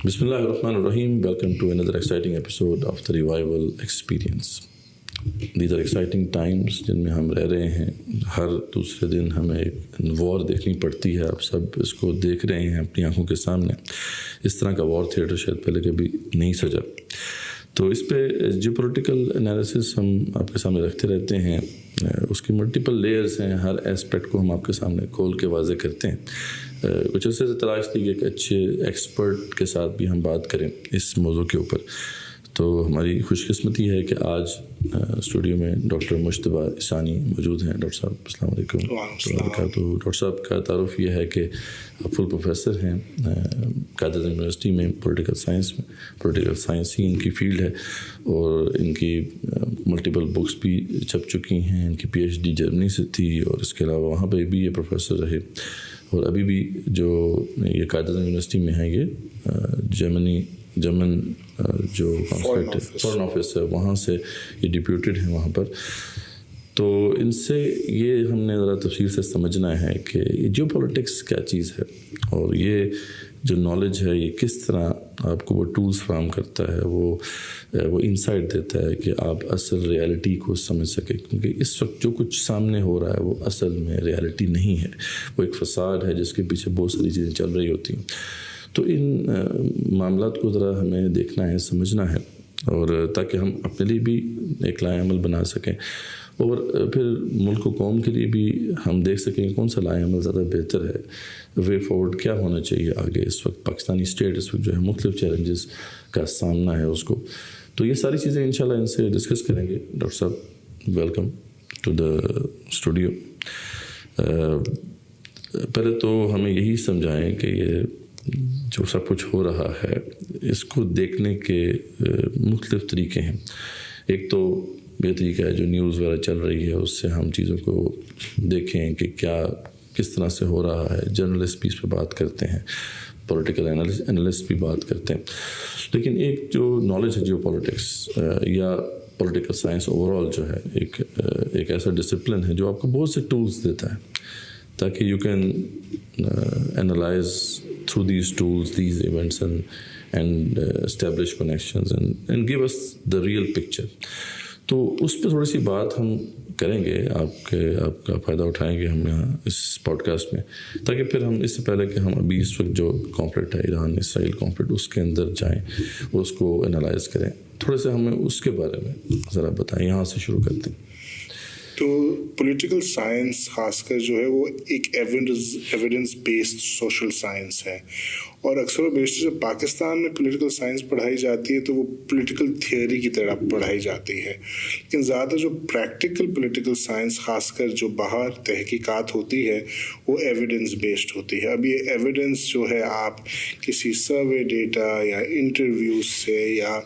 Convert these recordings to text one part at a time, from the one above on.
بسم اللہ الرحمن الرحیم. Welcome to another exciting episode of the Revival Experience. These are exciting times جن میں ہم رہ رہے ہیں. ہر دوسرے دن ہمیں ایک وار دیکھنی پڑتی ہے. آپ سب اس کو دیکھ رہے ہیں اپنی آنکھوں کے سامنے. اس طرح کا وار تھیٹر شاید پہلے کبھی نہیں سجا. تو اس پہ جیو پولیٹیکل انالیسس ہم آپ کے سامنے رکھتے رہتے ہیں. اس کی ملٹیپل لیئرز ہیں. ہر اسپیکٹ کو ہم آپ کے سامنے کھول کے واضح کرتے ہیں. کچھ عرصے سے تلاش تھی کہ ایک اچھے ایکسپرٹ کے ساتھ بھی ہم بات کریں اس موضوع کے اوپر. تو ہماری خوش قسمتی ہے کہ آج اسٹوڈیو میں ڈاکٹر مجتبیٰ عیسانی موجود ہیں. ڈاکٹر صاحب السلام علیکم. تو ڈاکٹر صاحب کا تعارف یہ ہے کہ فل پروفیسر ہیں قائد یونیورسٹی میں پولیٹیکل سائنس میں. پولیٹیکل سائنس ہی ان کی فیلڈ ہے اور ان کی ملٹیپل بکس بھی چھپ چکی ہیں. ان کی PhD جرمنی سے تھی اور اس کے علاوہ وہاں پہ بھی یہ پروفیسر رہے اور ابھی بھی جو یہ قائد یونیورسٹی میں ہیں یہ جرمن جو فورن آفس ہے وہاں سے یہ ڈپیوٹیڈ ہیں وہاں پر. تو ان سے یہ ہم نے ذرا تفصیل سے سمجھنا ہے کہ یہ جیو پولیٹکس کیا چیز ہے اور یہ جو نالج ہے یہ کس طرح آپ کو وہ ٹولز فراہم کرتا ہے, وہ انسائٹ دیتا ہے کہ آپ اصل ریالٹی کو سمجھ سکیں. کیونکہ اس وقت جو کچھ سامنے ہو رہا ہے وہ اصل میں ریالٹی نہیں ہے. وہ ایک فساد ہے جس کے پیچھے بہت ساری چیزیں چل رہی ہوتی ہیں. تو ان معاملات کو ذرا ہمیں دیکھنا ہے, سمجھنا ہے, اور تاکہ ہم اپنے لیے بھی ایک لائحہ عمل بنا سکیں اور پھر ملک و قوم کے لیے بھی ہم دیکھ سکیں کون سا لائحہ عمل زیادہ بہتر ہے. وے فارورڈ کیا ہونا چاہیے آگے. اس وقت پاکستانی اسٹیٹ اس وقت جو ہے مختلف چیلنجز کا سامنا ہے اس کو. تو یہ ساری چیزیں انشاءاللہ ان سے ڈسکس کریں گے. ڈاکٹر صاحب ویلکم ٹو دا اسٹوڈیو. پہلے تو ہمیں یہی سمجھائیں کہ یہ جو سب کچھ ہو رہا ہے اس کو دیکھنے کے مختلف طریقے ہیں. ایک تو یہ طریقہ ہے جو نیوز وغیرہ چل رہی ہے اس سے ہم چیزوں کو دیکھیں کہ کیا کس طرح سے ہو رہا ہے. جرنلسٹ بھی اس پہ بات کرتے ہیں, پولیٹیکل انالسٹ بھی بات کرتے ہیں. لیکن ایک جو نالج ہے جیو پولیٹکس یا پولیٹیکل سائنس اوور آل جو ہے ایک ایسا ڈسپلن ہے جو آپ کو بہت سے ٹولز دیتا ہے تاکہ you can analyze through these tools, these events and establish connections and give us the real picture. تو اس پہ تھوڑی سی بات ہم کریں گے. آپ کا فائدہ اٹھائیں گے ہم یہاں اس پوڈ کاسٹ میں, تاکہ پھر ہم اس سے پہلے کہ ہم ابھی اس وقت جو کانفلکٹ ہے ایران اسرائیل کانفلکٹ اس کے اندر جائیں اس کو انالائز کریں. تھوڑے سے ہمیں اس کے بارے میں ذرا بتائیں. یہاں سے شروع کرتے ہیں. تو پولیٹیکل سائنس خاص کر جو ہے وہ ایک ایویڈنس بیسڈ سوشل سائنس ہے, اور اکثر و بیشتر جب پاکستان میں پولیٹیکل سائنس پڑھائی جاتی ہے تو وہ پولیٹیکل تھیوری کی طرح پڑھائی جاتی ہے. لیکن زیادہ جو پریکٹیکل پولیٹیکل سائنس خاص کر جو باہر تحقیقات ہوتی ہے وہ ایویڈنس بیسڈ ہوتی ہے. اب یہ ایویڈنس جو ہے آپ کسی سروے ڈیٹا یا انٹرویوز سے یا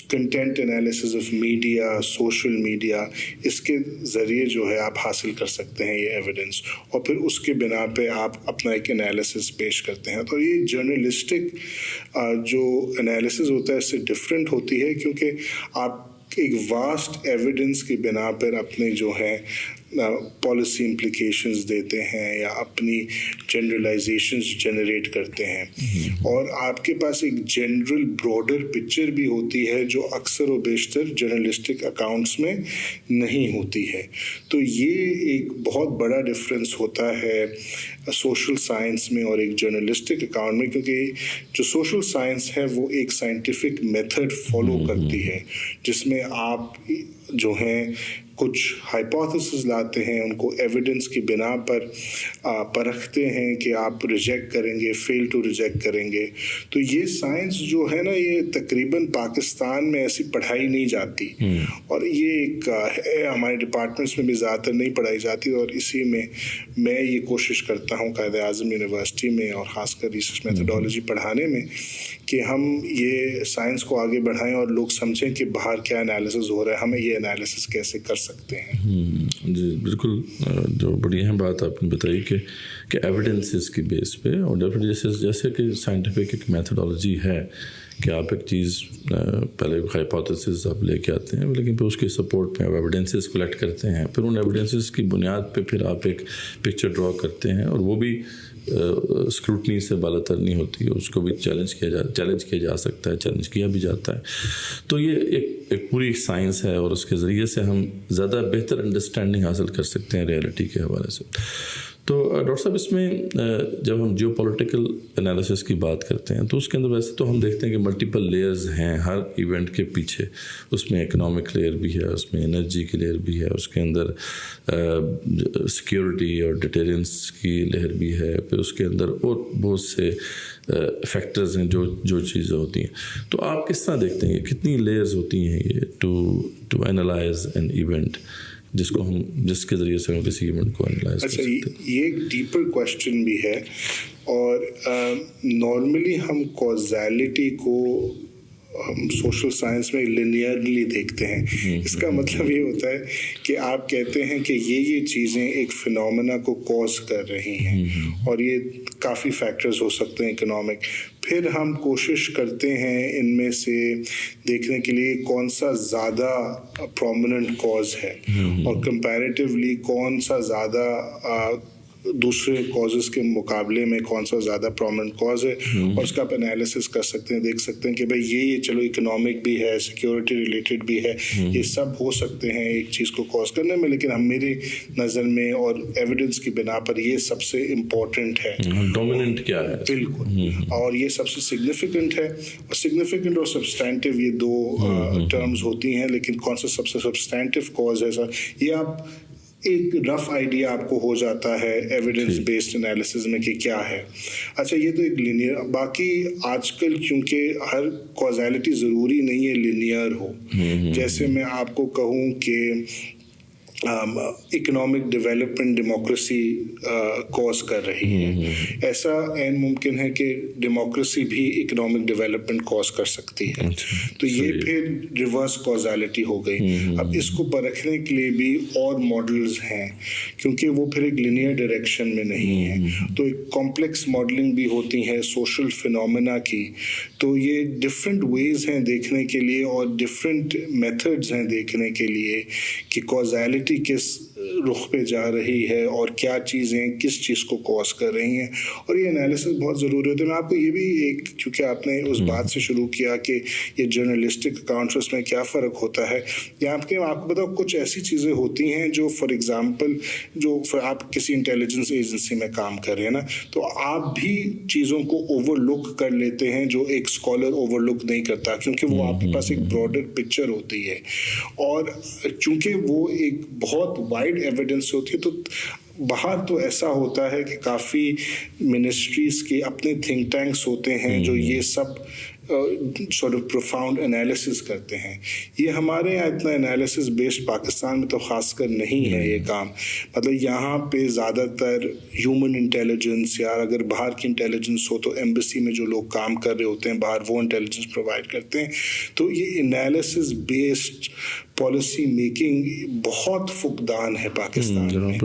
content analysis of media, social media, اس کے ذریعے جو ہے آپ حاصل کر سکتے ہیں یہ ایویڈنس, اور پھر اس کے بنا پہ آپ اپنا ایک انالیسز پیش کرتے ہیں. تو یہ جرنلسٹک جو انالیسز ہوتا ہے اس سے ڈفرینٹ ہوتی ہے, کیونکہ آپ ایک واسٹ ایویڈنس کی بنا پر اپنے جو ہے پالیسی امپلیکیشنز دیتے ہیں یا اپنی جنرلائزیشنز جنریٹ کرتے ہیں, اور آپ کے پاس ایک جنرل براڈر پکچر بھی ہوتی ہے جو اکثر و بیشتر جرنلسٹک اکاؤنٹس میں نہیں ہوتی ہے. تو یہ ایک بہت بڑا ڈفرینس ہوتا ہے سوشل سائنس میں اور ایک جرنلسٹک اکاؤنٹ میں, کیونکہ جو سوشل سائنس ہے وہ ایک سائنٹیفک میتھڈ فالو کرتی ہے جس میں آپ جو ہیں کچھ ہائپوتھیسز لاتے ہیں, ان کو ایویڈنس کی بنا پر پرکھتے ہیں کہ آپ ریجیکٹ کریں گے, فیل ٹو ریجیکٹ کریں گے. تو یہ سائنس جو ہے نا یہ تقریباً پاکستان میں ایسی پڑھائی نہیں جاتی, اور یہ ایک ہمارے ڈپارٹمنٹس میں بھی زیادہ تر نہیں پڑھائی جاتی, اور اسی میں یہ کوشش کرتا ہوں قائد اعظم یونیورسٹی میں اور خاص کر ریسرچ میتھڈالوجی پڑھانے میں کہ ہم یہ سائنس کو آگے بڑھائیں اور لوگ سمجھیں کہ باہر کیا انالیسز ہو رہا ہے, ہمیں یہ انالیسز کیسے کر سکتے ہیں. جی بالکل, جو بڑی اہم بات آپ نے بتائی کہ کہ ایویڈنسز کی بیس پہ، اور ڈیفینیٹلی جیسے کہ سائنٹیفک ایک میتھڈالوجی ہے کہ آپ ایک چیز پہلے ہائپوتھیسز آپ لے کے آتے ہیں، لیکن پھر اس کے سپورٹ پہ آپ ایویڈنسز کلیکٹ کرتے ہیں، پھر ان ایویڈنسز کی بنیاد پہ پھر آپ ایک پکچر ڈرا کرتے ہیں، اور وہ بھی اسکروٹنی سے بالا تر نہیں ہوتی ہے، اس کو بھی چیلنج کیا جا سکتا ہے، چیلنج کیا بھی جاتا ہے. تو یہ ایک پوری سائنس ہے، اور اس کے ذریعے سے ہم زیادہ بہتر انڈرسٹینڈنگ حاصل کر سکتے ہیں ریئلٹی کے حوالے سے. تو ڈاکٹر صاحب اس میں جب ہم جیو پولیٹیکل انالیسس کی بات کرتے ہیں تو اس کے اندر ویسے تو ہم دیکھتے ہیں کہ ملٹیپل لیئرز ہیں ہر ایونٹ کے پیچھے. اس میں اکنامک لیئر بھی ہے، اس میں انرجی کی لیئر بھی ہے، اس کے اندر سیکیورٹی اور ڈیٹیلنس کی لیئر بھی ہے، پھر اس کے اندر اور بہت سے فیکٹرز ہیں جو چیزیں ہوتی ہیں. تو آپ کس طرح دیکھتے ہیں کتنی لیئرز ہوتی ہیں یہ ٹو اینالائز این ایونٹ، جس کے ذریعے سے ہم کسی ایونٹ کو انالائز کر سکتے ہیں؟ یہ ایک ڈیپر کویسچن بھی ہے، اور نارملی ہم کوزیلٹی کو ہم سوشل سائنس میں لینیئرلی دیکھتے ہیں. اس کا مطلب یہ ہوتا ہے کہ آپ کہتے ہیں کہ یہ چیزیں ایک فینومینا کو کوز کر رہی ہیں، اور یہ کافی فیکٹرز ہو سکتے ہیں اکنامک. پھر ہم کوشش کرتے ہیں ان میں سے دیکھنے کے لیے کون سا زیادہ پرومیننٹ کوز ہے، اور کمپیریٹیولی کون سا زیادہ دوسرے کازز کے مقابلے میں کون سا زیادہ پرومیننٹ کاز ہے، اور اس کا آپ انالیسس کر سکتے ہیں. دیکھ سکتے ہیں کہ بھائی یہ چلو اکنامک بھی ہے، سیکیورٹی ریلیٹڈ بھی ہے، یہ سب ہو سکتے ہیں ایک چیز کو کاز کرنے میں، لیکن ہم میری نظر میں اور ایویڈنس کی بنا پر یہ سب سے امپورٹنٹ ہے. ڈومیننٹ کیا ہے؟ بالکل، اور یہ سب سے سگنیفیکنٹ ہے. اور سگنیفیکنٹ اور سبسٹینٹیو یہ دو ٹرمز ہوتی ہیں، لیکن کون سا سب سے سبسٹینٹیو کاز ہے سر، یہ آپ ایک رف آئیڈیا آپ کو ہو جاتا ہے ایویڈنس بیسڈ انالیسز میں کہ کیا ہے. اچھا، یہ تو ایک لینئر. باقی آج کل کیونکہ ہر کازیلٹی ضروری نہیں ہے لینئر ہو. جیسے میں آپ کو کہوں کہ اکنامک ڈیولپمنٹ ڈیموکریسی کوز کر رہی ہے، ایسا عین ممکن ہے کہ ڈیموکریسی بھی اکنامک ڈیولپمنٹ کوز کر سکتی ہے. تو یہ پھر ریورس کوزالٹی ہو گئی. اب اس کو پرکھنے کے لیے بھی اور ماڈلز ہیں، کیونکہ وہ پھر ایک لینئر ڈائریکشن میں نہیں ہے. تو ایک کمپلیکس ماڈلنگ بھی ہوتی ہے سوشل فینومینا کی. تو یہ ڈفرینٹ ویز ہیں دیکھنے کے لیے، اور ڈفرینٹ میتھڈز ہیں دیکھنے کے لیے کہ کوزالٹی کس رخ پہ جا رہی ہے، اور کیا چیزیں کس چیز کو کوز کر رہی ہیں. اور یہ انالیسس بہت ضروری ہوتا ہے. میں آپ کو یہ بھی ایک، کیونکہ آپ نے اس بات سے شروع کیا کہ یہ جرنلسٹک اکاؤنٹس میں کیا فرق ہوتا ہے، یا آپ کو بتاؤ کچھ ایسی چیزیں ہوتی ہیں جو فار ایگزامپل جو آپ کسی انٹیلیجنس ایجنسی میں کام کر رہے ہیں نا، تو آپ بھی چیزوں کو اوور لک کر لیتے ہیں جو ایک اسکالر اوور لک نہیں کرتا، کیونکہ وہ آپ کے پاس ایک براڈر پکچر ہوتی ہے. اور چونکہ وہ ایک بہت وائڈ ایویڈنس ہوتی ہے، تو باہر تو ایسا ہوتا ہے کہ کافی منسٹریز کے اپنے تھنک ٹینکس ہوتے ہیں جو یہ سب sort of profound analysis کرتے ہیں. یہ ہمارے یہاں اتنا انالیسس بیسڈ پاکستان میں تو خاص کر نہیں ہے یہ کام. مطلب یہاں پہ زیادہ تر ہیومن انٹیلیجنس، یا اگر باہر کی انٹیلیجنس ہو تو ایمبیسی میں جو لوگ کام کر رہے ہوتے ہیں باہر، وہ انٹیلیجنس پرووائڈ کرتے ہیں. تو یہ انالیسس بیسڈ پالیسی میکنگ بہت فقدان ہے پاکستان میں،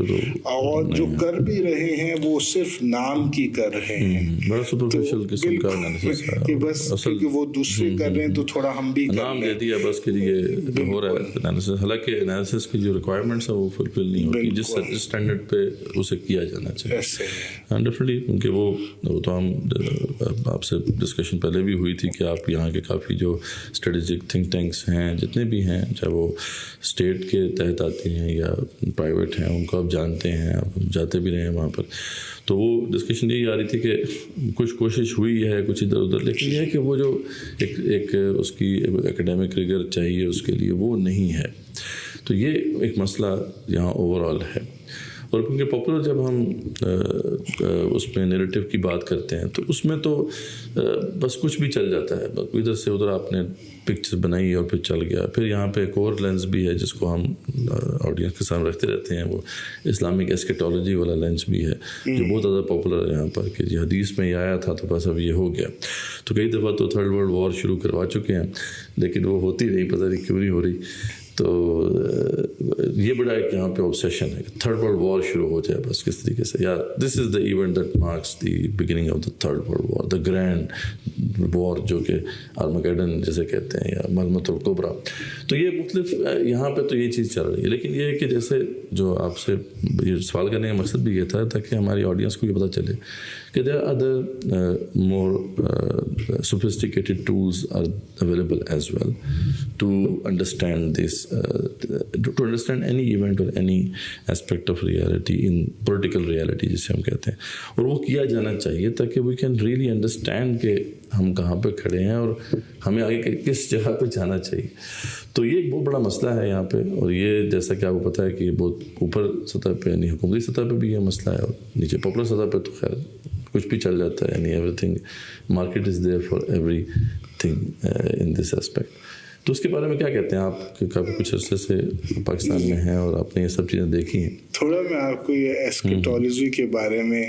اور جو کر بھی رہے ہیں وہ صرف نام کی کر رہے ہیں. بڑا سپرفیشل قسم کا انالیسس کہ بس کہ وہ دوسرے کر رہے ہیں تو تھوڑا ہم بھی نام دے دیا بس کہ یہ ہو رہا ہے انالیسس. حالانکہ انالیسس کی جو ریکوائرمنٹس ہیں وہ فلفل نہیں ہوتی جس اسٹینڈرڈ پہ اسے کیا جانا چاہیے. ڈیفینیٹلی، کیونکہ وہ تو ہم آپ سے ڈسکشن پہلے بھی ہوئی تھی کہ آپ یہاں کے کافی جو اسٹریٹجک تھنک ٹینکس ہیں جتنے بھی ہیں، چاہے وہ اسٹیٹ کے تحت آتے ہیں یا پرائیویٹ ہیں، ان کو آپ جانتے ہیں، آپ جاتے بھی رہے ہیں وہاں پر. تو وہ ڈسکشن یہی آ رہی تھی کہ کچھ کوشش ہوئی ہے کچھ ادھر ادھر، لیکن یہ ہے کہ وہ جو ایک اس کی ایکڈیمک ریگر چاہیے اس کے لیے وہ نہیں ہے. تو یہ ایک مسئلہ یہاں اوور آل ہے. اور کیونکہ پاپولر جب ہم اس میں نیریٹو کی بات کرتے ہیں تو اس میں تو بس کچھ بھی چل جاتا ہے، ادھر سے ادھر آپ نے پکچر بنائی اور پھر چل گیا. پھر یہاں پہ ایک اور لینس بھی ہے جس کو ہم آڈینس کے سامنے رکھتے رہتے ہیں، وہ اسلامک ایسکیٹالوجی والا لینس بھی ہے جو بہت زیادہ پاپولر ہے یہاں پر، کہ جی حدیث میں یہ آیا تھا تو بس اب یہ ہو گیا. تو کئی دفعہ تو تھرڈ ورلڈ وار شروع کروا چکے ہیں، لیکن وہ ہوتی نہیں، پتہ نہیں کیوں نہیں ہو رہی. تو یہ بڑا ایک یہاں پہ آبسیشن ہے کہ تھرڈ ورلڈ وار شروع ہو جائے بس کس طریقے سے, یا this is the event that marks the beginning of the third world war, the grand war جو کہ آرمیگیڈن جسے کہتے ہیں, یا مرمت الکبریٰ. تو یہ مختلف یہاں پہ تو یہ چیز چل رہی ہے. لیکن یہ ہے کہ جیسے جو آپ سے یہ سوال کرنے کا مقصد بھی یہ تھا تاکہ ہماری آڈینس کو یہ پتہ چلے کہ there are other more sophisticated tools are available as well to understand this, to understand any event or any aspect of reality in political reality جسے ہم کہتے ہیں, اور وہ کیا جانا چاہیے تاکہ we can really understand کہ ہم کہاں پہ کھڑے ہیں اور ہمیں آگے کس جگہ پہ جانا چاہیے. تو یہ ایک بہت بڑا مسئلہ ہے یہاں پہ, اور یہ جیسا کہ آپ کو پتہ ہے کہ یہ بہت اوپر سطح پہ یعنی حکومتی سطح پہ بھی یہ مسئلہ ہے, اور نیچے پاپولر سطح پہ تو خیر کچھ بھی چل جاتا ہے, یعنی every thing market is there for every thing in this aspect. تو اس کے بارے میں کیا کہتے ہیں آپ کہ کافی کچھ عرصے سے پاکستان میں ہیں اور آپ نے یہ سب چیزیں دیکھی ہیں؟ تھوڑا میں آپ کو یہ ایسکیٹالوجی کے بارے میں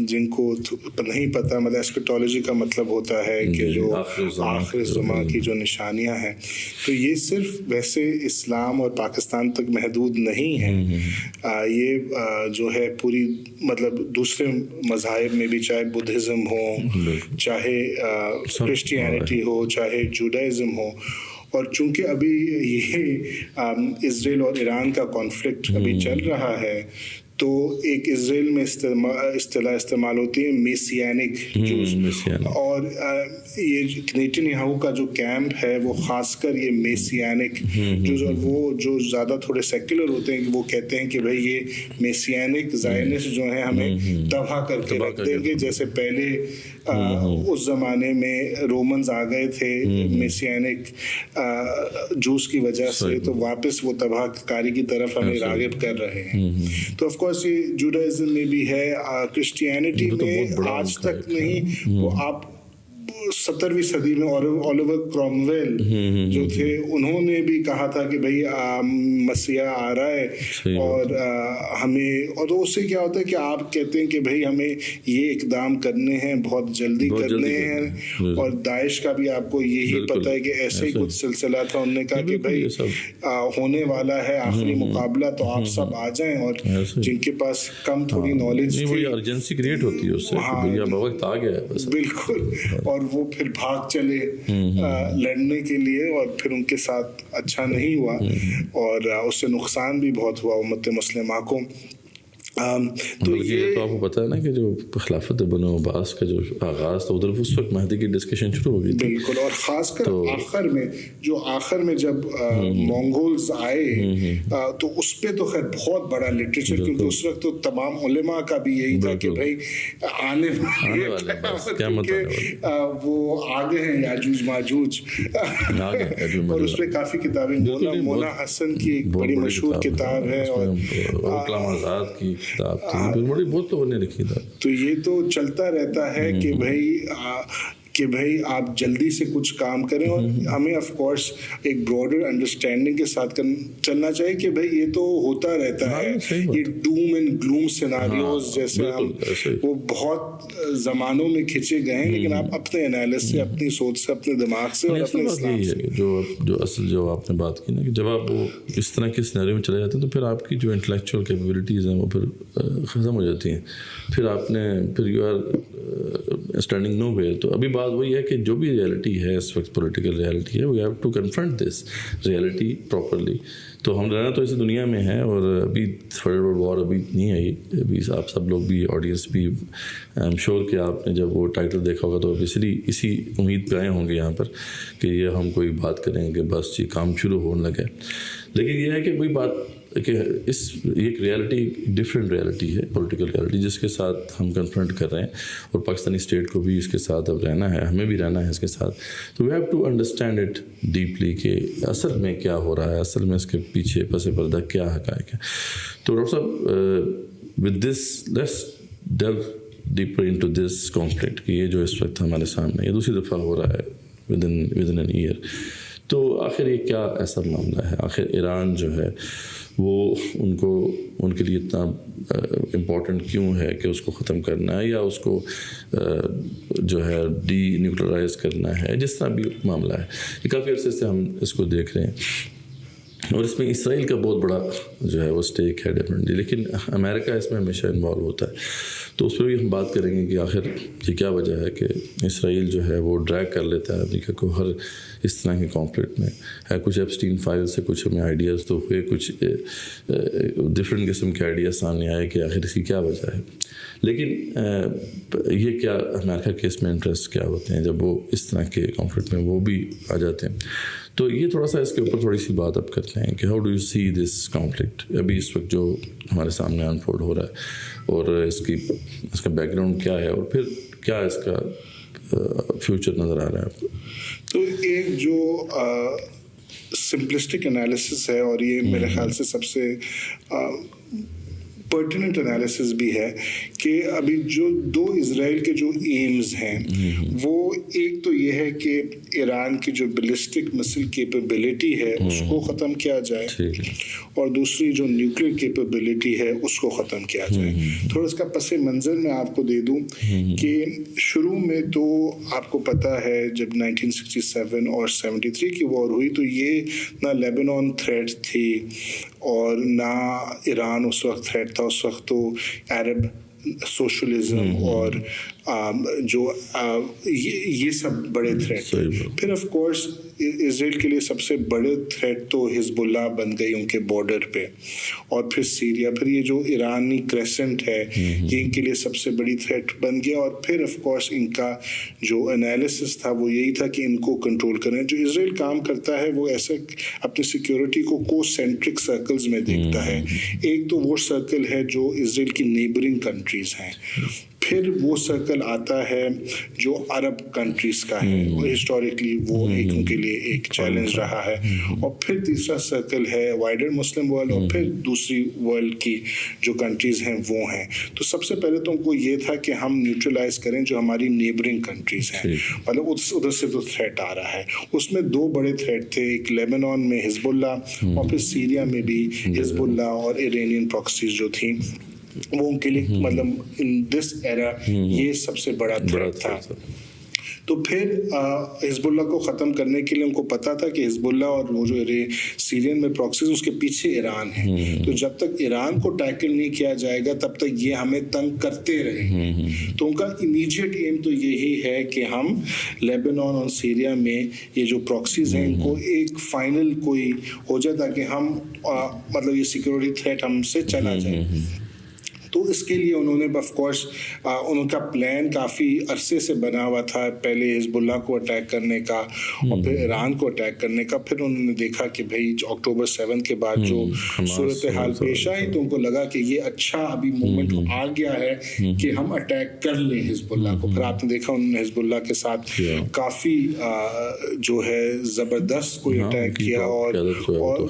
جن کو نہیں پتہ, مطلب ایسکیٹالوجی کا مطلب ہوتا ہے کہ جو آخر زمان کی جو نشانیاں ہیں, تو یہ صرف ویسے اسلام اور پاکستان تک محدود نہیں ہے. یہ جو ہے پوری مطلب دوسرے مذاہب میں بھی, چاہے بدھزم ہو, چاہے کرسچینٹی ہو, چاہے جوڈائزم ہو. اور چونکہ ابھی یہ اسرائیل اور ایران کا کانفلکٹ ابھی چل رہا ہے, تو ایک اسرائیل میں اصطلاح استعمال ہوتی ہے میسیانک جوز, اور یہ نیتن یاہو کا جو کیمپ ہے وہ خاص کر یہ میسیانک جوز, اور وہ جو زیادہ تھوڑے سیکولر ہوتے ہیں وہ کہتے ہیں کہ بھائی یہ میسیانک زائنسٹ جو ہیں ہمیں تباہ کر کے رکھ دیں گے, جیسے پہلے اس زمانے میں رومنز آ گئے تھے میسیانک جوس کی وجہ سے, تو واپس وہ تباہ کاری کی طرف ہمیں راغب کر رہے ہیں. تو آف کورس یہ جوڈائزم میں بھی ہے, کرسچینٹی میں آج تک نہیں, وہ آپ 17ویں صدی میں اولیور کرومویل جو تھے انہوں نے بھی کہا تھا کہ بھائی مسیح آ رہا ہے, اور ہمیں, اور اس سے کیا ہوتا ہے کہ آپ کہتے ہیں کہ بھائی ہمیں یہ اقدام کرنے ہیں, بہت جلدی کرنے ہیں, اور داعش کا بھی آپ کو یہی پتہ ہے کہ ایسے ہی کچھ سلسلہ تھا, انہوں نے کہا کہ بھائی ہونے والا ہے آخری مقابلہ, تو آپ سب آ جائیں, اور جن کے پاس کم تھوڑی نالج تھی, ارجنسی کریٹ ہوتی ہے اس سے کہ اب وقت آ گیا ہے. بالکل, اور وہ پھر بھاگ چلے لڑنے کے لیے, اور پھر ان کے ساتھ اچھا نہیں ہوا, اور اس سے نقصان بھی بہت ہوا امت مسلمہ کو. تو یہ تو آپ کو پتہ ہے نا کہ جو خلافت بنو عباس کا جو آغاز تھا ادھر اس وقت مہدی کی ڈسکشن شروع ہو گئی تھی. بالکل, اور خاص کر آخر میں جب مونگولز آئے تو اس پہ تو خیر بہت بڑا لٹریچر, کیونکہ اس وقت تو تمام علماء کا بھی یہی تھا کہ بھائی آنے والے وہ آگے ہیں یاجوج ماجوج, اور اس پہ کافی کتابیں, مولا حسن کی ایک بڑی مشہور کتاب ہے, اور کلام آزاد کی کتاب تھی, بہت لوگوں نے لکھی تھا. تو یہ تو چلتا رہتا ہے کہ بھائی آپ جلدی سے کچھ کام کریں, اور ہمیں آف کورس ایک براڈر انڈرسٹینڈنگ کے ساتھ چلنا چاہیے کہ بھائی یہ تو ہوتا رہتا ہے, یہ ڈوم اینڈ گلوم سیناریوز جیسے وہ بہت زمانوں میں کھینچے گئے ہیں, لیکن آپ اپنے انالیسس سے, اپنی سوچ سے, اپنے دماغ سے, اور اپنے اسلام سے, جو اصل جو آپ نے بات کی نا کہ جب آپ وہ اس طرح کے سیناریو میں چلے جاتے ہیں تو پھر آپ کی جو انٹلیکچوئل کیپیبلٹیز ہیں وہ پھر ختم ہو جاتی ہیں, پھر you are standing no where. تو ابھی بات وہی ہے کہ جو بھی ریئلٹی ہے اس وقت پولیٹیکل ریئلٹی ہے, we have to confront this reality properly. تو ہم رہنا تو اسی دنیا میں ہے, اور ابھی تھرڈ ورلڈ وار ابھی نہیں آئی, ابھی آپ سب لوگ بھی آڈینس بھی آئی ایم شیور کہ آپ نے جب وہ ٹائٹل دیکھا ہوگا تو اسی امید پہ آئے ہوں گے یہاں پر کہ یہ ہم کوئی بات کریں گے بس جی کام شروع ہونے لگے. لیکن یہ ہے کہ کوئی بات کہ ایک ریالٹی ڈفرینٹ ریالٹی ہے, پولیٹیکل ریالٹی, جس کے ساتھ ہم کنفرنٹ کر رہے ہیں, اور پاکستانی اسٹیٹ کو بھی اس کے ساتھ اب رہنا ہے, ہمیں بھی رہنا ہے اس کے ساتھ. تو we have to understand it deeply کہ اصل میں کیا ہو رہا ہے, اصل میں اس کے پیچھے پس پردہ کیا حقائق ہے. تو ڈاکٹر صاحب with this let's due deeper into this conflict کہ یہ جو اس وقت ہمارے سامنے یہ دوسری دفعہ ہو رہا ہے ود ان این ایئر. تو آخر یہ کیا ایسا معاملہ ہے, آخر ایران جو ہے وہ ان کے لیے اتنا امپورٹنٹ کیوں ہے کہ اس کو ختم کرنا ہے, یا اس کو جو ہے ڈی نیوٹرلائز کرنا ہے, جس طرح بھی معاملہ ہے. یہ کافی عرصے سے ہم اس کو دیکھ رہے ہیں. اور اس میں اسرائیل کا بہت بڑا جو ہے وہ اسٹیک ہے ڈیفینیٹلی، لیکن امریکہ اس میں ہمیشہ انوالو ہوتا ہے. تو اس پہ بھی ہم بات کریں گے کہ آخر یہ کیا وجہ ہے کہ اسرائیل جو ہے وہ ڈریگ کر لیتا ہے امریکہ کو ہر اس طرح کے کانفلکٹ میں. ہے کچھ ایپسٹین فائل سے کچھ ہمیں آئیڈیاز تو ہوئے، کچھ ڈفرینٹ قسم کے آئیڈیاز سامنے آئے کہ آخر اس کی کیا وجہ ہے. لیکن یہ کیا امریکہ کے اس میں انٹرسٹ کیا ہوتے ہیں جب وہ اس طرح کے کانفلکٹ میں وہ بھی آ جاتے ہیں. تو یہ تھوڑا سا اس کے اوپر تھوڑی سی بات اب کرتے ہیں کہ how do you see this conflict ابھی اس وقت جو ہمارے سامنے انفولڈ ہو رہا ہے، اور اس کا بیک گراؤنڈ کیا ہے، اور پھر کیا اس کا فیوچر نظر آ رہا ہے آپ کو. تو ایک جو سمپلسٹک انالیسس ہے، اور یہ میرے خیال سے سب سے پرٹیننٹ انالیسس بھی ہے، کہ ابھی جو دو اسرائیل کے جو ایمز ہیں وہ ایک تو یہ ہے کہ ایران کی جو بیلسٹک مسل کیپیبلٹی ہے اس کو ختم کیا جائے، اور دوسری جو نیوکلیئر کیپیبلٹی ہے اس کو ختم کیا جائے. تھوڑا اس کا پس منظر میں آپ کو دے دوں کہ شروع میں تو آپ کو پتہ ہے جب 1967 اور 73 کی وار ہوئی تو یہ نہ لیبنان تھریٹ تھی اور نہ ایران اس وقت تھریٹ تھا. اس وقت تو عرب سوشلزم اور جو یہ سب بڑے تھریٹ تھے. پھر آف کورس اسرائیل کے لیے سب سے بڑے تھریٹ تو حزب اللہ بن گئی ان کے بارڈر پہ، اور پھر سیریا، پھر یہ جو ایرانی کریسنٹ ہے یہ ان کے لیے سب سے بڑی تھریٹ بن گیا. اور پھر آف کورس ان کا جو انالیسس تھا وہ یہی تھا کہ ان کو کنٹرول کریں. جو اسرائیل کام کرتا ہے وہ ایسے اپنی سیکیورٹی کو سینٹرک سرکلز میں دیکھتا ہے. ایک تو وہ سرکل ہے جو اسرائیل کی نیبرنگ کنٹریز ہیں، پھر وہ سرکل آتا ہے جو عرب کنٹریز کا ہے، ہسٹوریکلی وہ ایک ان کے لیے ایک چیلنج رہا ہے، اور پھر تیسرا سرکل ہے وائڈر مسلم ورلڈ، اور پھر دوسری ورلڈ کی جو کنٹریز ہیں وہ ہیں. تو سب سے پہلے تو ان کو یہ تھا کہ ہم نیوٹرلائز کریں جو ہماری نیبرنگ کنٹریز ہیں، مطلب ادھر سے تو تھریٹ آ رہا ہے. اس میں دو بڑے تھریٹ تھے، ایک لیبنان میں حزب اللہ اور پھر سیریا میں بھی حزب اللہ اور ایرانین پراکسیز جو تھیں وہ ان کے لیے مطلب ان دس ایرا یہ سب سے بڑا تھریٹ تھا. تو پھر حزب اللہ کو ختم کرنے کے لیے ان کو پتا تھا کہ حزب اللہ اور وہ جو سیرین میں پراکسیز اس کے پیچھے ایران ہے، تو جب تک ایران کو ٹیکل نہیں کیا جائے گا تب تک یہ ہمیں تنگ کرتے رہیں گے. تو ان کا امیڈیٹ ایم تو یہی ہے کہ ہم لیبنان اور سیریا میں یہ جو پراکسیز ہیں ان کو ایک فائنل کوئی ہو جائے تاکہ ہم مطلب یہ سیکورٹی تھریٹ ہم سے چلا جائے. تو اس کے لیے انہوں نے آف کورس ان کا پلان کافی عرصے سے بنا ہوا تھا، پہلے حزب اللہ کو اٹیک کرنے کا اور پھر ایران کو اٹیک کرنے کا. پھر انہوں نے دیکھا کہ بھائی اکتوبر 7 کے بعد جو صورتحال پیش آئی تو ان کو لگا کہ یہ اچھا ابھی مومنٹ آ گیا ہے کہ ہم اٹیک کر لیں حزب اللہ کو. پھر آپ نے دیکھا انہوں نے حزب اللہ کے ساتھ کافی جو ہے زبردست کوئی اٹیک کیا، اور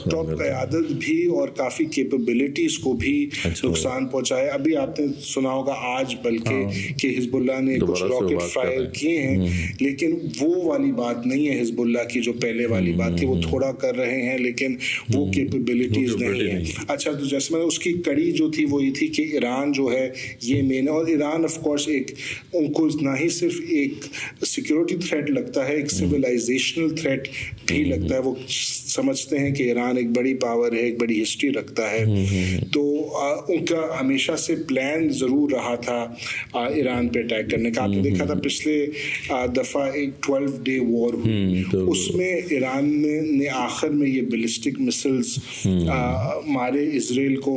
ٹاپ قیادت بھی اور کافی کیپیبلٹیز کو بھی نقصان پہنچایا. ابھی آپ نے سنا ہوگا آج بلکہ کہ حزب اللہ نے کچھ راکٹ فائر کیے ہیں، لیکن وہ والی بات نہیں ہے حزب اللہ کی جو پہلے والی بات تھی. وہ تھوڑا کر رہے ہیں لیکن وہ کیپیبلٹیز نہیں ہے. اچھا، تو جیسے میں اس کی کڑی جو تھی وہ یہ تھی کہ ایران جو ہے یہ مین، اور ایران آف کورس ایک ان کو نہ ہی صرف ایک سیکورٹی تھریٹ لگتا ہے، ایک سویلائزیشنل تھریٹ بھی لگتا ہے. وہ سمجھتے ہیں کہ ایران ایک بڑی پاور ہے، ایک بڑی ہسٹری رکھتا ہے. تو ان کا ہمیشہ سے پلان ضرور رہا تھا ایران پہ اٹیک کرنے کا. آپ نے دیکھا تھا پچھلے دفعہ ایک 12 ڈے وار ہوئی، اس میں ایران نے آخر میں یہ بیلسٹک مسلز مارے اسرائیل کو.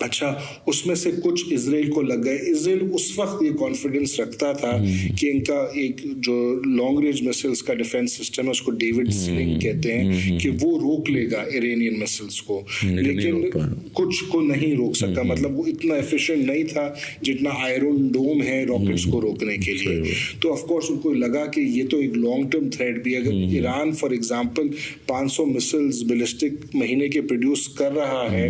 اچھا، اس میں سے کچھ اسرائیل کو لگ گئے. اسرائیل اس وقت یہ کانفیڈنس رکھتا تھا کہ ان کا ایک جو لانگ رینج مسلز کا ڈیفینس سسٹم ہے اس کو ڈیوڈ سلنگ کہتے ہیں کہ وہ روک لے گا ایرانین مسلز کو، لیکن کچھ کو نہیں روک سکا. مطلب وہ اتنا ایفیشینٹ نہیں تھا جتنا آئرن ڈوم ہے راکٹس کو روکنے کے لیے. تو آف کورس ان کو لگا کہ یہ تو ایک لانگ ٹرم تھریٹ بھی. اگر Iran for example 500 muscles ballistic مہینے کے پروڈیوس کر رہا ہے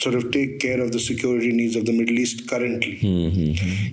sort of take care of the security needs of the Middle East currently.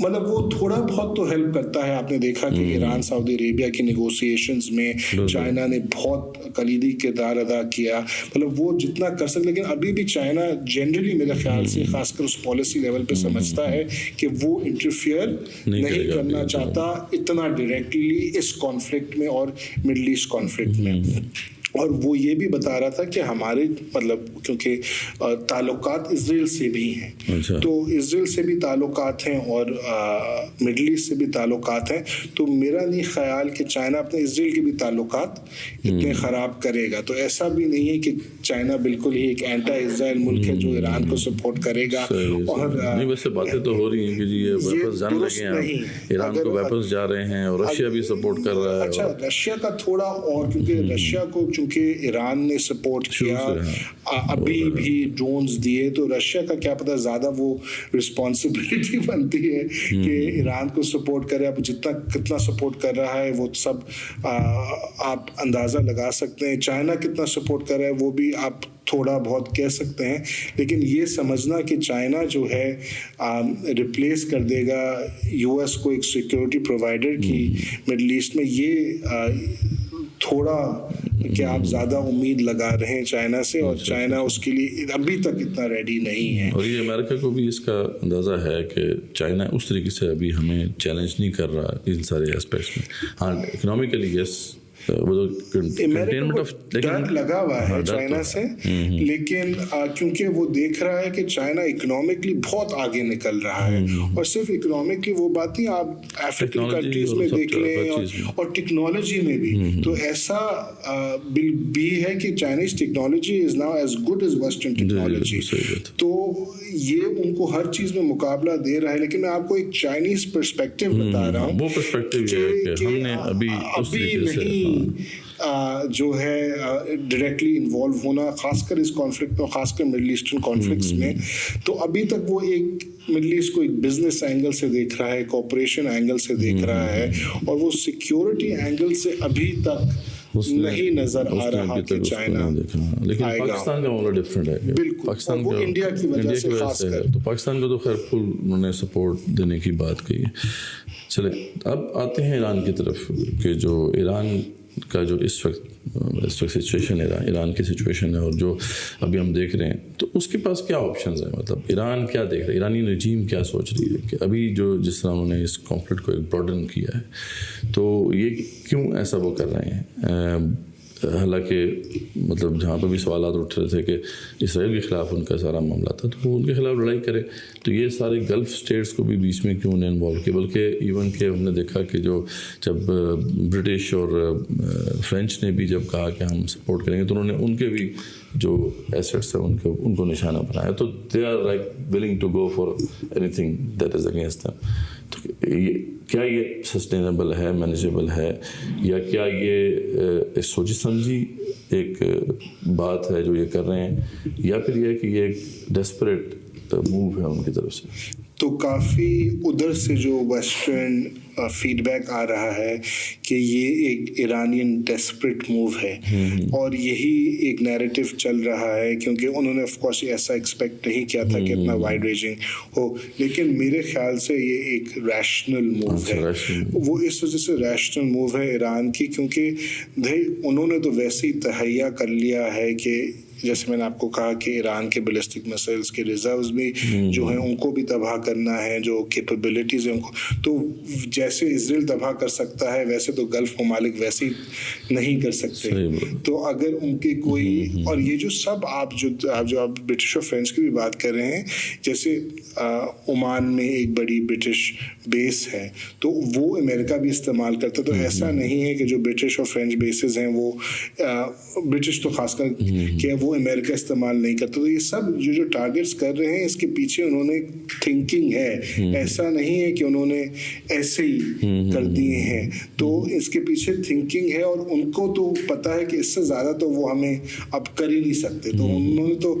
مطلب وہ تھوڑا بہت تو ہیلپ کرتا ہے. آپ نے دیکھا کہ ایران سعودی عربیہ کی نیگوسیشنز میں چائنا نے بہت کلیدی کردار ادا کیا, مطلب وہ جتنا کر سکتے. لیکن ابھی بھی چائنا جنرلی میرے خیال سے خاص کر اس پالیسی لیول پہ سمجھتا ہے کہ وہ انٹرفیئر نہیں کرنا چاہتا اتنا ڈائریکٹلی اس کانفلکٹ میں اور مڈل ایسٹ کانفلکٹ میں. اور وہ یہ بھی بتا رہا تھا کہ ہمارے مطلب کیونکہ تعلقات اسرائیل سے بھی ہیں, تو اسرائیل سے بھی تعلقات ہیں اور مڈل ایسٹ سے بھی تعلقات ہیں, تو میرا نہیں خیال کہ چائنا اپنے اسرائیل کے بھی تعلقات اتنے خراب کرے گا. تو ایسا بھی نہیں ہے کہ چائنا بالکل ہی ایک اینٹا اسرائیل ملک ہے جو ایران کو سپورٹ کرے گا. اور ویسے باتیں تو ہو رہی ہیں کہ جی ویپنز جانے لگے ہیں, ایران کو ویپنز جا رہے ہیں اور رشیا بھی سپورٹ کر رہا ہے. اچھا رشیا کا تھوڑا اور, کیونکہ رشیا کو چونکہ ایران نے سپورٹ کیا, ابھی بھی ڈرونز دیے, تو رشیا کا کیا پتہ زیادہ وہ رسپانسبلٹی بنتی ہے کہ ایران کو سپورٹ کرے. اب کتنا سپورٹ کر رہا ہے وہ سب آپ اندازہ لگا سکتے ہیں. چائنا کتنا سپورٹ کر رہا ہے وہ بھی آپ تھوڑا بہت کہہ سکتے ہیں. لیکن یہ سمجھنا کہ چائنا جو ہے ریپلیس کر دے گا یو ایس کو ایک سیکورٹی پرووائڈر کی مڈل ایسٹ میں, یہ تھوڑا کہ آپ زیادہ امید لگا رہے ہیں چائنا سے, اور چائنا اس کے لیے ابھی تک اتنا ریڈی نہیں ہے. اور یہ امریکہ کو بھی اس کا اندازہ ہے کہ چائنا اس طریقے سے ابھی ہمیں چیلنج نہیں کر رہا ان سارے اسپیکٹس میں. ہاں اکنامیکلی یس ڈر لگا ہوا ہے چائنا سے, لیکن کیونکہ وہ دیکھ رہا ہے کہ چائنا اکنامکلی بہت آگے نکل رہا ہے, اور صرف اکنامکلی وہ بات نہیں, آپ افریقن کنٹریز میں دیکھ لیں اور ٹیکنالوجی میں بھی. تو ایسا بھی ہے کہ Chinese technology is now as good as western technology, تو یہ ان کو ہر چیز میں مقابلہ دے رہا ہے. لیکن میں آپ کو ایک چائنیز پرسپیکٹو بتا رہا ہوں, وہ پرسپیکٹو یہ ہے کہ ہم نے ابھی جو ہے ڈائریکٹلی انوالو ہونا, خاص کر اس کانفلکٹ میں, خاص کر مڈل ایسٹرن کانفلکٹس میں, تو ابھی تک وہ ایک مڈل ایسٹ کو ایک بزنس اینگل سے دیکھ رہا ہے, کوپریشن اینگل سے دیکھ رہا ہے, اور وہ سیکیورٹی اینگل سے ابھی تک نہیں نظر آ رہا کہ چائنا. لیکن پاکستان کا معاملہ ڈفرینٹ ہے. بالکل, پاکستان کو انڈیا کی وجہ سے خاص کر, تو پاکستان کو تو خیر فل انہوں نے سپورٹ دینے کی بات کہی ہے. چلے اب آتے ہیں ایران کی طرف, کہ جو ایران کا جو اس وقت سچویشن ہے, ایران کی سچویشن ہے, اور جو ابھی ہم دیکھ رہے ہیں, تو اس کے پاس کیا آپشنز ہیں. مطلب ایران کیا دیکھ رہا ہے, ایرانی رجیم کیا سوچ رہی ہے کہ ابھی جو جس طرح انہوں نے اس کانفلکٹ کو ایک براڈن کیا ہے, تو یہ کیوں ایسا وہ کر رہے ہیں. حالانکہ مطلب جہاں پہ بھی سوالات اٹھ رہے تھے کہ اسرائیل کے خلاف ان کا سارا معاملہ تھا, تو وہ ان کے خلاف لڑائی کرے, تو یہ سارے گلف اسٹیٹس کو بھی بیچ میں کیوں انہیں انوالو کیا. بلکہ ایون کہ ہم نے دیکھا کہ جب برٹش اور فرینچ نے بھی جب کہا کہ ہم سپورٹ کریں گے, تو انہوں نے ان کے بھی جو ایسٹس ہیں ان کو نشانہ بنایا. تو they are like willing to go for anything that is against them. تو کیا یہ سسٹینیبل ہے, مینیجیبل ہے, یا کیا یہ سوچی سمجھی ایک بات ہے جو یہ کر رہے ہیں, یا پھر یہ ہے کہ یہ ایک ڈیسپریٹ موو ہے ان کی طرف سے. تو کافی ادھر سے جو ویسٹرن فیڈ بیک آ رہا ہے کہ یہ ایک ایرانین ڈیسپریٹ موو ہے, اور یہی ایک نیریٹو چل رہا ہے, کیونکہ انہوں نے آف کورس ایسا ایکسپیکٹ نہیں کیا تھا کہ اتنا وائڈ ریجنگ ہو. لیکن میرے خیال سے یہ ایک ریشنل موو ہے. وہ اس وجہ سے ریشنل موو ہے ایران کی, کیونکہ انہوں نے تو ویسے ہی تہیا کر لیا ہے کہ جیسے میں نے آپ کو کہا کہ ایران کے بیلسٹک میسائلز کے ریزروز بھی جو ہیں ان کو بھی تباہ کرنا ہے, جو کیپیبلٹیز ہیں ان کو, تو جیسے اسرائیل تباہ کر سکتا ہے ویسے تو گلف ممالک ویسے ہی نہیں کر سکتے. تو اگر ان کے کوئی, اور یہ جو سب آپ برٹش اور فرینچ کی بھی بات کر رہے ہیں, جیسے عمان میں ایک بڑی برٹش بیس ہے تو وہ امریکہ بھی استعمال کرتا, تو ایسا نہیں ہے کہ جو برٹش اور فرینچ بیسز ہیں وہ برٹش تو خاص کر کہ وہ امریکہ استعمال نہیں کرتا. تو یہ سب جو ٹارگیٹس کر رہے ہیں اس کے پیچھے انہوں نے تھنکنگ ہے, ایسا نہیں ہے کہ انہوں نے ایسے ہی کر دیے ہیں. تو اس کے پیچھے تھنکنگ ہے, اور ان کو تو پتا ہے کہ اس سے زیادہ تو وہ ہمیں اب کر ہی نہیں سکتے. تو انہوں نے تو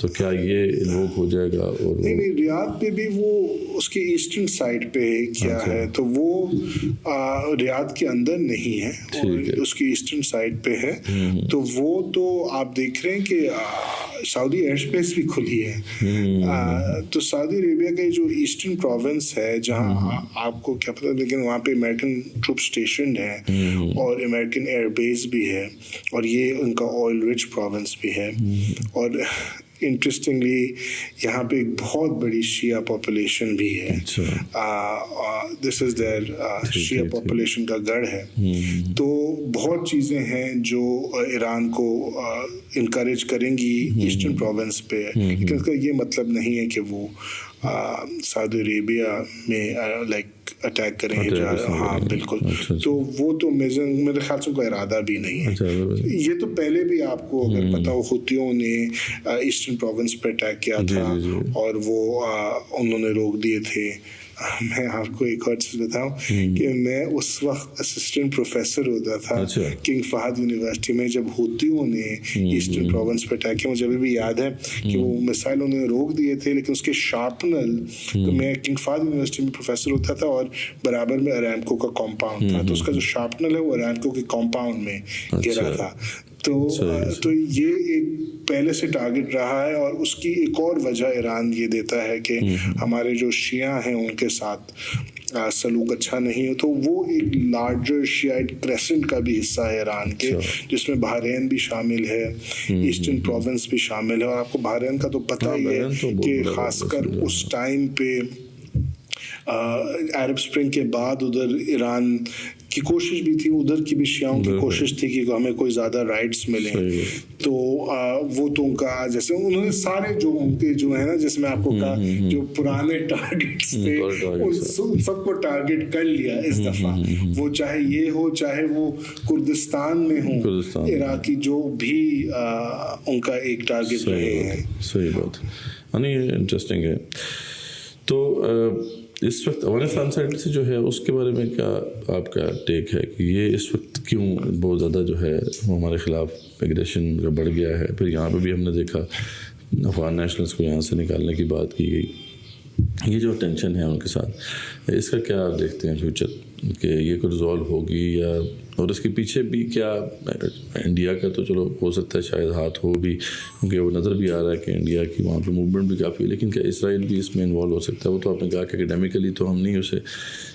تو کیا یہ انووک ہو جائے گا؟ اور نہیں ریاض پہ بھی وہ اس کے ایسٹرن سائڈ پہ کیا ہے تو وہ ریاض کے اندر نہیں ہے, اس کی ایسٹرن سائڈ پہ ہے. تو وہ تو آپ دیکھ رہے ہیں کہ سعودی ایئر اسپیس بھی کھلی ہے. تو سعودی عربیہ کا جو ایسٹرن پروونس ہے جہاں آپ کو کیا پتا, لیکن وہاں پہ امریکن ٹروپ اسٹیشنڈ ہیں اور امریکن ایئر بیس بھی ہے, اور یہ ان کا آئل رچ پروونس بھی ہے. اور انٹرسٹنگلی یہاں پہ ایک بہت بڑی شیعہ پاپولیشن بھی ہے. دس از دیر شیعہ پاپولیشن کا گڑھ ہے. تو بہت چیزیں ہیں جو ایران کو انکریج کریں گی ایسٹرن پروونس پہ, لیکن اس کا یہ مطلب نہیں ہے کہ وہ سعودی عربیہ میں لائک اٹیک کریں گے. ہاں بالکل. تو وہ تو میرے خیال سے کوئی ارادہ بھی نہیں ہے. یہ تو پہلے بھی آپ کو اگر پتا ہو حوثیوں نے ایسٹرن پروونس پہ اٹیک کیا تھا اور وہ انہوں نے روک دیے تھے. میں آپ کو ایک اور چیز بتاؤں کہ میں اس وقت اسسٹنٹ پروفیسر ہوتا تھا کنگ فہد یونیورسٹی میں جب حوثیوں نے ایسٹرن پروونس پہ اٹیک کیا. مجھے ابھی بھی یاد ہے کہ وہ میسائل انہوں نے روک دیے تھے, لیکن اس کے شارپنل, تو میں کنگ فہد یونیورسٹی میں پروفیسر ہوتا تھا اور برابر میں اریمکو کا کمپاؤنڈ تھا, تو اس کا جو شارپنل ہے وہ اریمکو کے کمپاؤنڈ میں گرا تھا. تو یہ ایک پہلے سے ٹارگٹ رہا ہے, اور اس کی ایک اور وجہ ایران یہ دیتا ہے کہ ہمارے جو شیعہ ہیں ان کے ساتھ سلوک اچھا نہیں ہو. تو وہ ایک لارجر شیعائٹ کریسنٹ کا بھی حصہ ہے ایران کے, جس میں بحرین بھی شامل ہے, ایسٹرن پروونس بھی شامل ہے. اور آپ کو بحرین کا تو پتہ ہی ہے کہ خاص کر اس ٹائم پہ عرب اسپرنگ کے بعد ادھر ایران کی کوشش بھی تھی, ادھر کی بھی شیعوں کی کوشش تھی کہ ہمیں کوئی زیادہ رائٹس ملیں. تو وہ تو ان کا جیسے انہوں نے سارے جو ان کے جو ہے نا, جس میں آپ کو کہا جو پرانے ٹارگٹس تھے ان سب کو ٹارگٹ کر لیا اس دفعہ. وہ چاہے یہ ہو چاہے وہ کردستان میں ہوں, عراقی جو بھی ان کا ایک ٹارگٹ رہے ہیں. صحیح بات, انٹرسٹنگ ہے. تو اس وقت افغانستان سائڈ سے جو ہے اس کے بارے میں کیا آپ کا ٹیک ہے کہ یہ اس وقت کیوں بہت زیادہ جو ہے ہمارے خلاف ایگریشن کا بڑھ گیا ہے؟ پھر یہاں پہ بھی ہم نے دیکھا افغان نیشنلز کو یہاں سے نکالنے کی بات کی گئی. یہ جو ٹینشن ہے ان کے ساتھ, اس کا کیا آپ دیکھتے ہیں فیوچر کہ یہ کوئی ریزالو ہوگی یا, اور اس کے پیچھے بھی کیا انڈیا کا تو چلو ہو سکتا ہے شاید ہاتھ ہو بھی, کیونکہ وہ نظر بھی آ رہا ہے کہ انڈیا کی وہاں پہ موومنٹ بھی کافی ہے, لیکن کیا اسرائیل بھی اس میں انوالو ہو سکتا ہے؟ وہ تو آپ نے کہا کہ اکیڈیمیکلی تو ہم نہیں اسے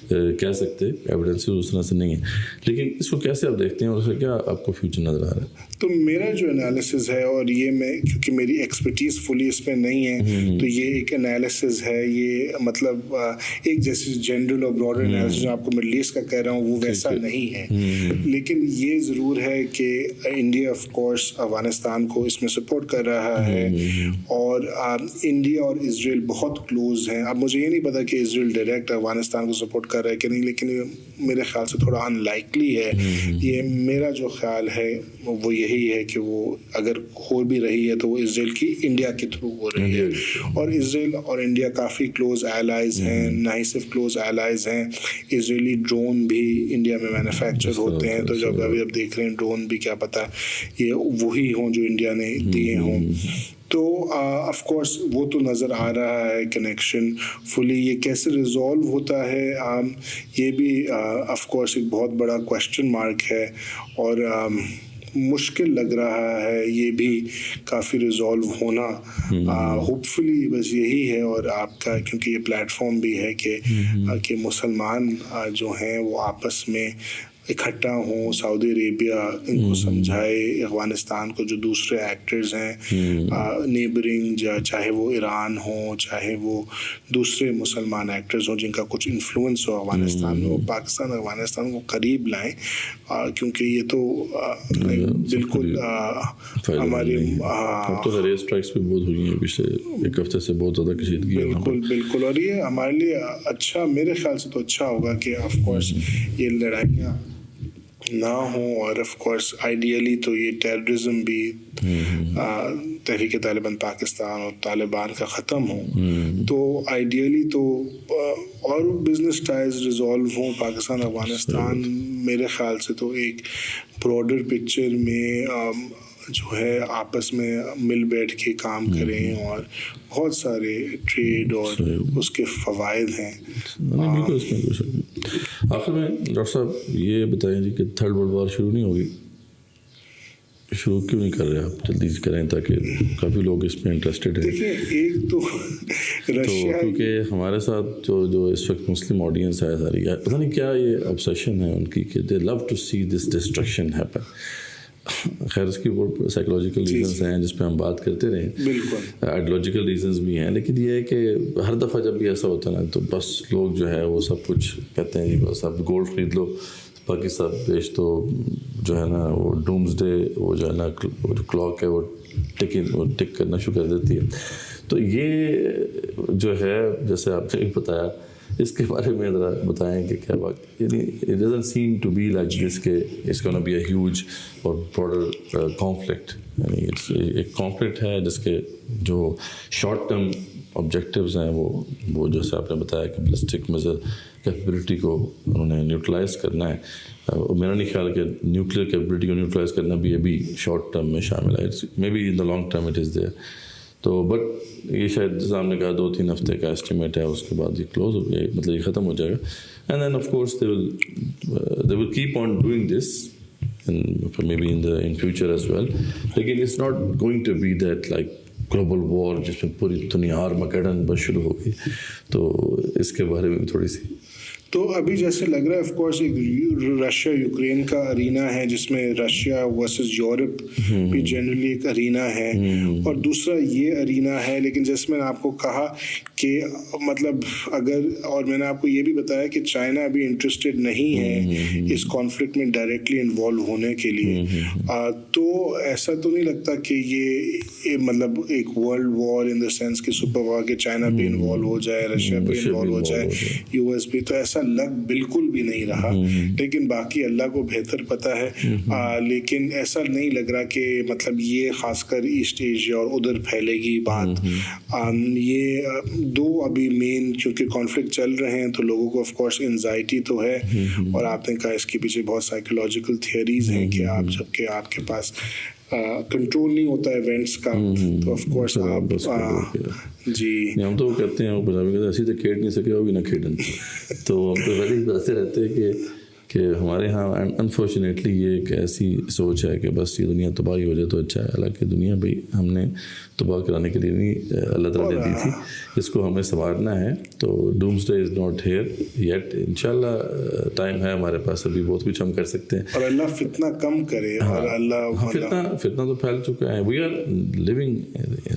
کہہ سکتے, ایویڈنسز اس طرح سے نہیں ہیں, لیکن اس کو کیسے آپ دیکھتے ہیں اور اس کا کیا آپ کو فیوچر نظر آ رہا ہے؟ تو میرا جو انالیسز ہے, اور یہ میں کیونکہ میری ایکسپرٹیز فلی اس میں نہیں ہے, تو یہ ایک انالیسز ہے, یہ مطلب ایک جیسے جنرل اور براڈر انالیسز جو آپ کو مڈل ایسٹ کا کہہ رہا ہوں وہ ویسا نہیں ہے. لیکن یہ ضرور ہے کہ انڈیا آف کورس افغانستان کو اس میں سپورٹ کر رہا ہے, اور انڈیا اور اسرائیل بہت کلوز ہیں. اب مجھے یہ نہیں پتا کہ اسرائیل ڈائریکٹ افغانستان کو سپورٹ کر رہا ہے کہ نہیں, لیکن میرے خیال سے تھوڑا ان لائکلی ہے. یہ میرا جو خیال ہے وہ یہی ہے کہ وہ اگر ہو بھی رہی ہے تو وہ اسرائیل کی انڈیا کے تھرو ہو رہی ہے, اور اسرائیل اور انڈیا کافی کلوز ایلائز ہیں, نہ ہی صرف کلوز ایلائز ہیں. اسرائیلی ڈرون بھی انڈیا میں مینوفیکچر ہوتے ہیں, تو جب ابھی اب دیکھ رہے ہیں ڈرون بھی کیا پتہ یہ وہی ہوں جو انڈیا نے دیے ہوں. تو آف کورس وہ تو نظر آ رہا ہے کنیکشن فلی. یہ کیسے ریزالو ہوتا ہے یہ بھی آف کورس ایک بہت بڑا کویشچن مارک ہے, اور مشکل لگ رہا ہے یہ بھی کافی ریزالو ہونا. ہوپ فلی بس یہی ہے, اور آپ کا کیونکہ یہ پلیٹ فارم بھی ہے کہ مسلمان جو ہیں وہ آپس میں اکٹھا ہوں, سعودی عربیہ ان کو سمجھائے افغانستان کو, جو دوسرے ایکٹرز ہیں نیبرنگ, چاہے وہ ایران ہوں چاہے وہ دوسرے مسلمان ایکٹرز ہوں جن کا کچھ انفلوئنس ہو افغانستان میں, وہ پاکستان افغانستان کو قریب لائیں, کیونکہ یہ تو بالکل ہماری ایئر اسٹرائکس بھی بہت ہوئی ہیں پچھلے ایک ہفتے سے, بہت زیادہ کشیدگی ہے. بالکل بالکل, اور یہ ہمارے لیے اچھا, میرے خیال سے تو اچھا ہوگا کہ آف کورس یہ لڑائیاں نہ ہوں, اور آف کورس آئیڈیلی تو یہ ٹیررزم بھی تحریک طالبان پاکستان اور طالبان کا ختم ہو, تو آئیڈیلی تو اور بزنس ٹائز ریزالو ہوں پاکستان افغانستان. میرے خیال سے تو ایک براڈر پکچر میں جو ہے آپس میں مل بیٹھ کے کام کریں اور بہت سارے ٹریڈ اور اس کے فوائد ہیں. بالکل اس میں کچھ. آخر میں ڈاکٹر صاحب یہ بتائیں جی کہ تھرڈ ورلڈ وار شروع نہیں ہوگی؟ شروع کیوں نہیں کر رہے آپ؟ جلدی سے کریں تاکہ کافی لوگ اس میں انٹرسٹڈ ہیں. دیکھیں ایک تو کیونکہ ہمارے ساتھ جو اس وقت مسلم آڈینس ہے ساری, پتہ نہیں کیا یہ obsession ہے ان کی کہ they love to see this destruction happen. خیر اس کی وہ سائیکولوجیکل ریزنس ہیں جس پہ ہم بات کرتے رہے, بالکل آئیڈیولوجیکل ریزنس بھی ہیں, لیکن یہ ہے کہ ہر دفعہ جب بھی ایسا ہوتا ہے نا تو بس لوگ جو ہے وہ سب کچھ کہتے ہیں جی بس اب گولڈ خرید لو, باقی سب بیچ تو جو ہے نا وہ ڈومز ڈے وہ جو ہے نا وہ جو کلاک ہے وہ ٹک کرنا شروع کر دیتی ہے. تو یہ جو ہے جیسے آپ نے بتایا اس کے بارے میں ذرا بتائیں کہ کیا بات, یعنی it doesn't seem to be like this کہ it's gonna be a huge or broader conflict. یعنی ایک کانفلکٹ ہے جس کے جو شارٹ ٹرم آبجیکٹیوز ہیں وہ جیسے آپ نے بتایا کہ بیلسٹک میزائل کیپیبلٹی کو انہوں نے نیوٹرلائز کرنا ہے. میرا نہیں خیال کہ نیوکلیئر کیپیبلٹی کو نیوٹرلائز کرنا بھی ابھی شارٹ ٹرم میں شامل ہے, may be in the long term it is there. تو بٹ یہ شاید جیسے آپ نے کہا 2-3 ہفتے کا اسٹیمیٹ ہے, اس کے بعد یہ کلوز ہو گیا, مطلب یہ ختم ہو جائے گا. And then of course they will keep on doing this and maybe in future as well. لیکن it's not going to be that like global war جس میں پوری دنیا آرماگیڈن بس شروع ہوگی. تو اس کے بارے میں تھوڑی سی تو ابھی جیسے لگ رہا ہے آف کورس ایک رشیا یوکرین کا ارینا ہے جس میں رشیا ورسز یورپ بھی جنرلی ایک ارینا ہے, اور دوسرا یہ ارینا ہے. لیکن جیسے میں نے آپ کو کہا کہ مطلب اگر, اور میں نے آپ کو یہ بھی بتایا کہ چائنا ابھی انٹرسٹڈ نہیں ہے اس کانفلکٹ میں ڈائریکٹلی انوالو ہونے کے لیے, تو ایسا تو نہیں لگتا کہ یہ مطلب ایک world war in the sense کہ سپر پاور کے چائنا بھی انوالو ہو جائے, رشیا بھی انوالو ہو جائے, یو ایس بھی, تو ایسا لگ بالکل بھی نہیں رہا. لیکن باقی اللہ کو بہتر پتہ ہے. لیکن ایسا نہیں لگ رہا کہ مطلب یہ خاص کر ایسٹ ایشیا اور ادھر پھیلے گی بات. یہ دو ابھی مین چونکہ کانفلکٹ چل رہے ہیں تو لوگوں کو آف کورس انزائٹی تو ہے, اور آپ نے کہا اس کے پیچھے بہت سائیکولوجیکل تھیوریز ہیں کہ آپ جب کہ آپ کے پاس کنٹرول نہیں ہوتا ایونٹس کا تو آف کورس آپ جی ہم تو کہتے ہیں ایسی تو کھیل نہیں سکے ہوگی نہ کھیلن. تو ہم تو ویسے ایسے رہتے ہیں کہ ہمارے ہاں انفارچونیٹلی یہ ایک ایسی سوچ ہے کہ بس یہ دنیا تباہی ہو جائے تو اچھا ہے. حالانکہ دنیا بھائی ہم نے تباہ کرانے کے لیے نہیں اللہ تعالیٰ نے دی تھی, اس کو ہمیں سنوارنا ہے. تو doomsday is not here yet, انشاءاللہ ٹائم ہے ہمارے پاس, ابھی بہت کچھ ہم کر سکتے ہیں. اور اللہ فتنہ کم کرے. اور اللہ فتنہ تو پھیل چکا ہے. We are living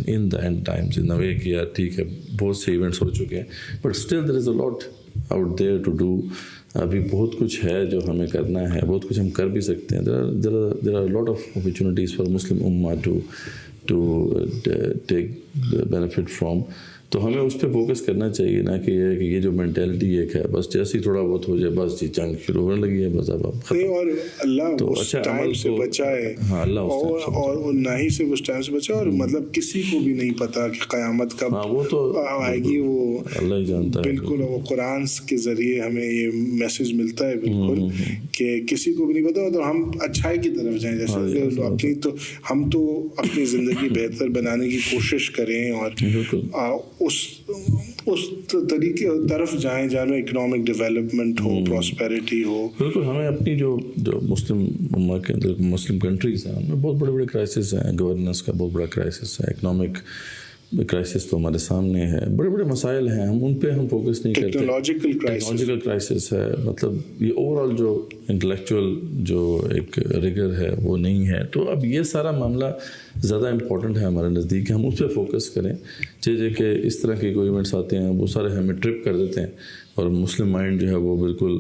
in the end times in way کہ یار ٹھیک ہے بہت سے ایونٹس ہو چکے ہیں, but still there is a lot out there to do. ابھی بہت کچھ ہے جو ہمیں کرنا ہے, بہت کچھ ہم کر بھی سکتے ہیں. there are a lot of opportunities for Muslim Ummah to take benefit from. تو ہمیں اس پہ فوکس کرنا چاہیے, نہ کہ یہ جو مینٹیلٹی ایک ہے بس جیسے ہی تھوڑا بہت ہو جائے بس جی جنگ شروع ہونے لگی ہے بس اب اور اللہ اس ٹائم سے بچائے. ہاں اللہ اور نہ ہی سے اس ٹائم سے بچائے, اور مطلب کسی کو بھی نہیں پتا کہ قیامت کب وہ تو آئے گی, وہ اللہ ہی جانتا ہے. بالکل, وہ قرآن کے ذریعے ہمیں یہ میسج ملتا ہے بالکل کہ کسی کو بھی نہیں پتا. تو ہم اچھائی کی طرف جائیں, جیسے اپنی تو ہم تو اپنی زندگی بہتر بنانے کی کوشش کریں اور اس طریقے طرف جائیں جہاں میں اکنامک ڈیولپمنٹ ہو, پراسپیرٹی ہو. بالکل, ہمیں اپنی جو مسلم امہ کے اندر مسلم کنٹریز ہیں ان میں بہت بڑے بڑے کرائسس ہیں, گورننس کا بہت بڑا کرائسس ہے, اکنامک کرائسس تو ہمارے سامنے ہے, بڑے بڑے مسائل ہیں, ہم ان پہ ہم فوکس نہیں کرتے. ٹیکنالوجیکل کرائسس ہے, مطلب یہ اوور آل جو انٹلیکچوئل جو ایک ریگر ہے وہ نہیں ہے. تو اب یہ سارا معاملہ زیادہ امپورٹنٹ ہے ہمارے نزدیک کہ ہم اس پہ فوکس کریں. جیسے کہ اس طرح کے کوئی ایونٹس آتے ہیں وہ سارے ہمیں ٹرپ کر دیتے ہیں, اور مسلم مائنڈ جو ہے وہ بالکل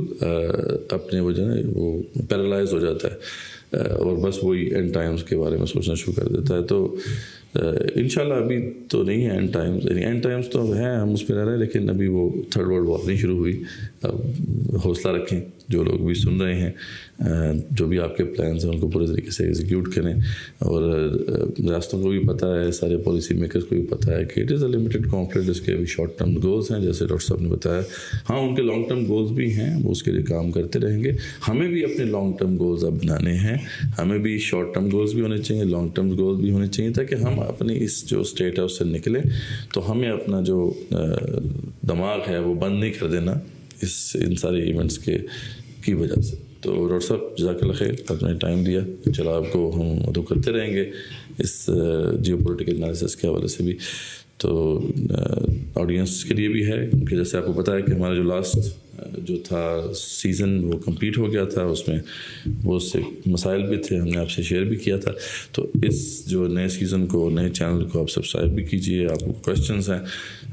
اپنے وہ جو ہے وہ پیرالائز ہو جاتا ہے, اور بس وہی اینڈ ٹائمز کے بارے میں سوچنا شروع کر دیتا ہے. تو انشاءاللہ ابھی تو نہیں ہے اینڈ ٹائمز, یعنی اینڈ ٹائمز تو ہیں, ہم اس پہ رہ رہے ہیں, لیکن ابھی وہ تھرڈ ورلڈ وار نہیں شروع ہوئی. حوصلہ رکھیں, جو لوگ بھی سن رہے ہیں جو بھی آپ کے پلانز ہیں ان کو پورے طریقے سے ایگزیکیوٹ کریں. اور ریاستوں کو بھی پتہ ہے, سارے پالیسی میکرز کو بھی پتہ ہے کہ it is a limited conflict, اس کے بھی شارٹ ٹرم گولز ہیں جیسے ڈاکٹر صاحب نے بتایا. ہاں ان کے لانگ ٹرم گولز بھی ہیں, وہ اس کے لیے کام کرتے رہیں گے. ہمیں بھی اپنے لانگ ٹرم گولز اب بنانے ہیں, ہمیں بھی شارٹ ٹرم گولز بھی ہونے چاہیے, لانگ ٹرم گولز بھی ہونے چاہیے, تاکہ ہم اپنی اس جو اسٹیٹ ہے اس سے نکلیں. تو ہمیں اپنا جو دماغ ہے وہ بند نہیں کر دینا ان سارے ایونٹس کی وجہ سے. تو ڈاکٹر صاحب جزاک اللہ خیر, آپ نے ٹائم دیا. چلو آپ کو ہم مدعو کرتے رہیں گے اس جیو پولیٹیکل انالیسس کے حوالے سے بھی. تو آڈینس کے لیے بھی ہے کہ جیسے آپ کو پتہ ہے کہ ہمارا جو لاسٹ جو تھا سیزن وہ کمپلیٹ ہو گیا تھا, اس میں بہت سے مسائل بھی تھے, ہم نے آپ سے شیئر بھی کیا تھا. تو اس جو نئے سیزن کو, نئے چینل کو آپ سبسکرائب بھی کیجیے. آپ کو کویشچنس ہیں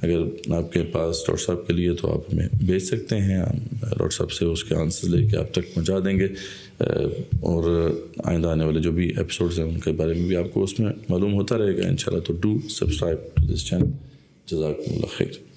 اگر آپ کے پاس ڈاکٹر صاحب کے لیے تو آپ ہمیں بھیج سکتے ہیں, ڈاکٹر صاحب سے اس کے آنسر لے کے آپ تک پہنچا دیں گے. اور آئندہ آنے والے جو بھی ایپیسوڈز ہیں ان کے بارے میں بھی آپ کو اس میں معلوم ہوتا رہے گا انشاءاللہ. تو do subscribe to this channel. جزاکم اللہ خیر.